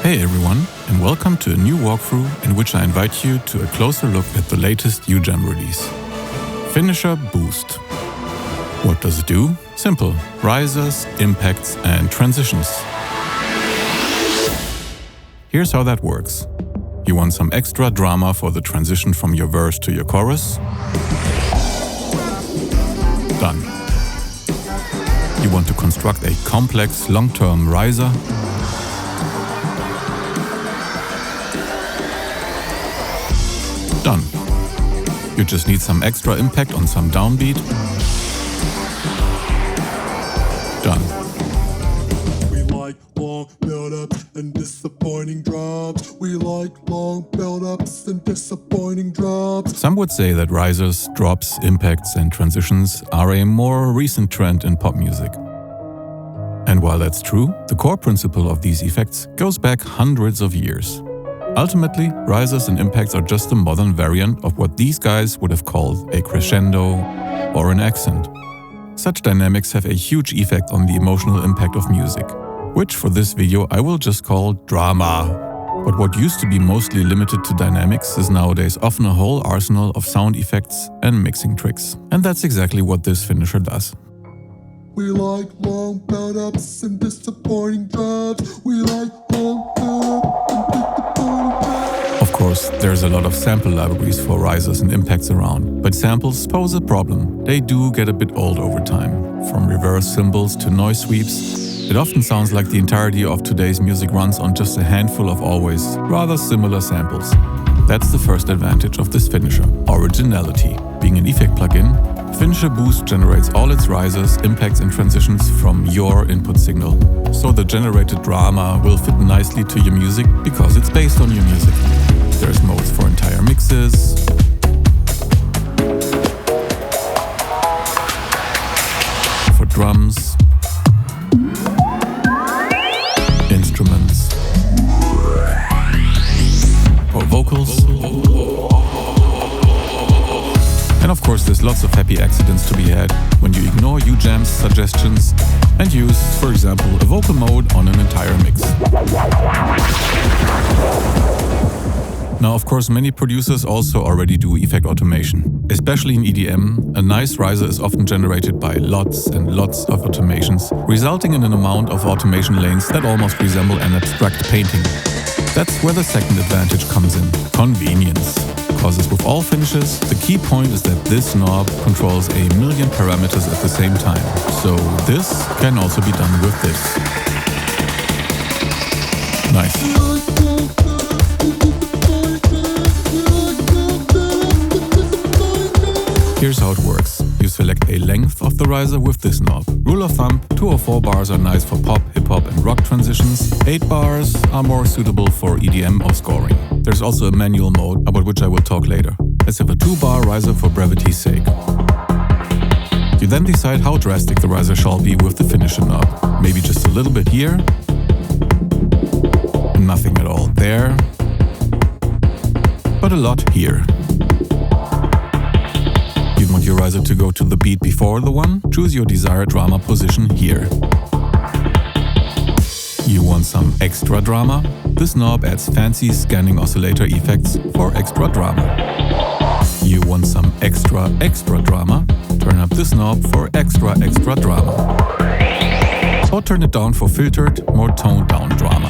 Hey everyone, and welcome to a new walkthrough in which I invite you to a closer look at the latest ujam release. Finisher Boost. What does it do? Simple. Risers, impacts, and transitions. Here's how that works. You want some extra drama for the transition from your verse to your chorus? Done. You want to construct a complex long-term riser? Done. You just need some extra impact on some downbeat? Done. We like long build-ups and disappointing drops. We like long build-ups and disappointing drops. Some would say that risers, drops, impacts, and transitions are a more recent trend in pop music. And while that's true, the core principle of these effects goes back hundreds of years. Ultimately, risers and impacts are just a modern variant of what these guys would have called a crescendo or an accent. Such dynamics have a huge effect on the emotional impact of music, which for this video I will just call drama. But what used to be mostly limited to dynamics is nowadays often a whole arsenal of sound effects and mixing tricks. And that's exactly what this finisher does. We like long build-ups and disappointing drops. We like long build-ups and disappointing drops. Of course, there's a lot of sample libraries for risers and impacts around, but samples pose a problem. They do get a bit old over time. From reverse cymbals to noise sweeps, it often sounds like the entirety of today's music runs on just a handful of always rather similar samples. That's the first advantage of this finisher: originality. Being an effect plugin, Finisher Boost generates all its risers, impacts and transitions from your input signal. So the generated drama will fit nicely to your music because it's based on your music. There's modes for entire mixes, for drums, instruments, for vocals. And of course, there's lots of happy accidents to be had when you ignore ujam's suggestions and use, for example, a vocal mode on an entire mix. Now, of course, many producers also already do effect automation. Especially in EDM, a nice riser is often generated by lots and lots of automations, resulting in an amount of automation lanes that almost resemble an abstract painting. That's where the second advantage comes in: convenience. Because as with all finishes, the key point is that this knob controls a million parameters at the same time. So this can also be done with this. Nice. Here's how it works. You select a length of the riser with this knob. Rule of thumb, 2 or 4 bars are nice for pop, hip-hop and rock transitions. 8 bars are more suitable for EDM or scoring. There's also a manual mode, about which I will talk later. Let's have a 2-bar riser for brevity's sake. You then decide how drastic the riser shall be with the finisher knob. Maybe just a little bit here, nothing at all there, but a lot here. You want your riser to go to the beat before the one? Choose your desired drama position here. You want some extra drama? This knob adds fancy scanning oscillator effects for extra drama. You want some extra drama? Turn up this knob for extra drama. Or turn it down for filtered, more toned down drama.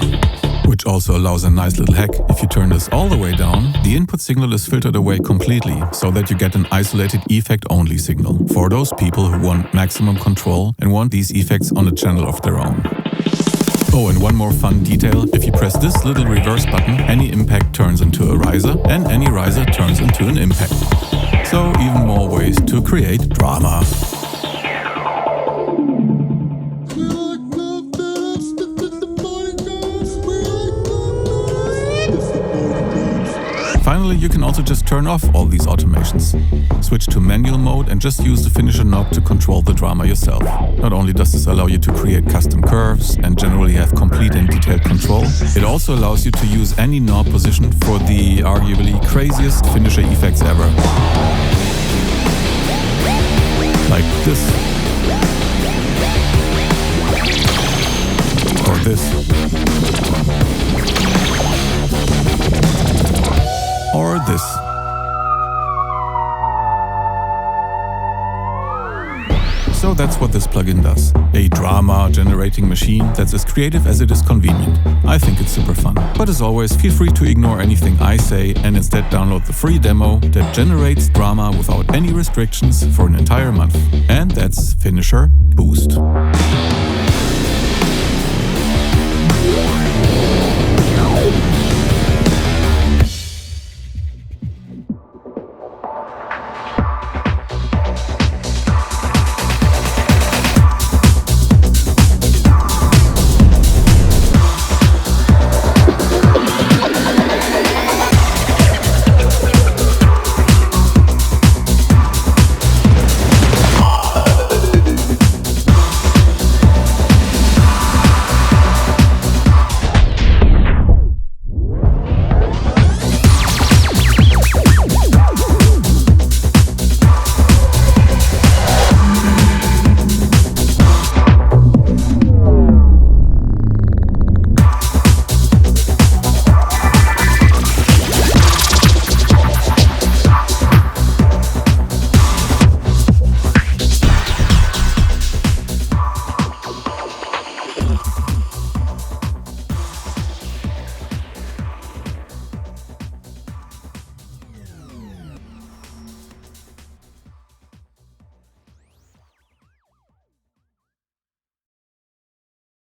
Which also allows a nice little hack. If you turn this all the way down, the input signal is filtered away completely, so that you get an isolated effect-only signal for those people who want maximum control and want these effects on a channel of their own. Oh, and one more fun detail: if you press this little reverse button, any impact turns into a riser, and any riser turns into an impact. So even more ways to create drama. Finally, you can also just turn off all these automations. Switch to manual mode and just use the finisher knob to control the drama yourself. Not only does this allow you to create custom curves and generally have complete and detailed control, it also allows you to use any knob position for the arguably craziest finisher effects ever. Like this. Or this. So that's what this plugin does. A drama generating machine that's as creative as it is convenient. I think it's super fun. But as always, feel free to ignore anything I say and instead download the free demo that generates drama without any restrictions for an entire month. And that's Finisher Boost.